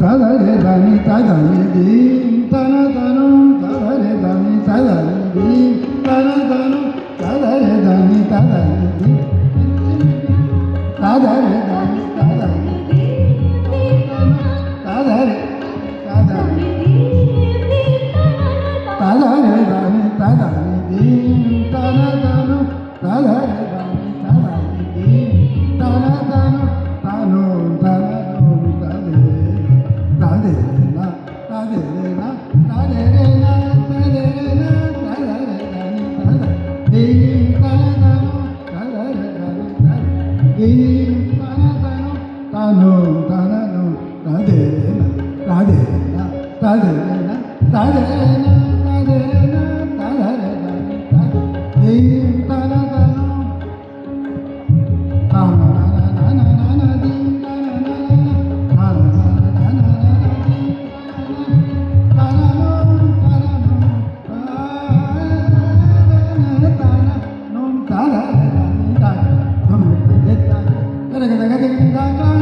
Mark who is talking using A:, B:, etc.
A: తదరే దని తదని దీం తన తను తదరే దని తదని దీం తన తను తదరే దని తదని దీం తదరే దని తదని తదరే తదని తదరే దని తదని దీం తన తను తదరే దని తదని దీం తన తను తను తనను తదే తదేనా తదేనా తదేనా తదేనా తదేనా దీం తన తను తదరే దని దీం తన తను తను తదేనా తదేనా తదేనా తదేనా తదేనా తదరే దని దీం తన తను da da da da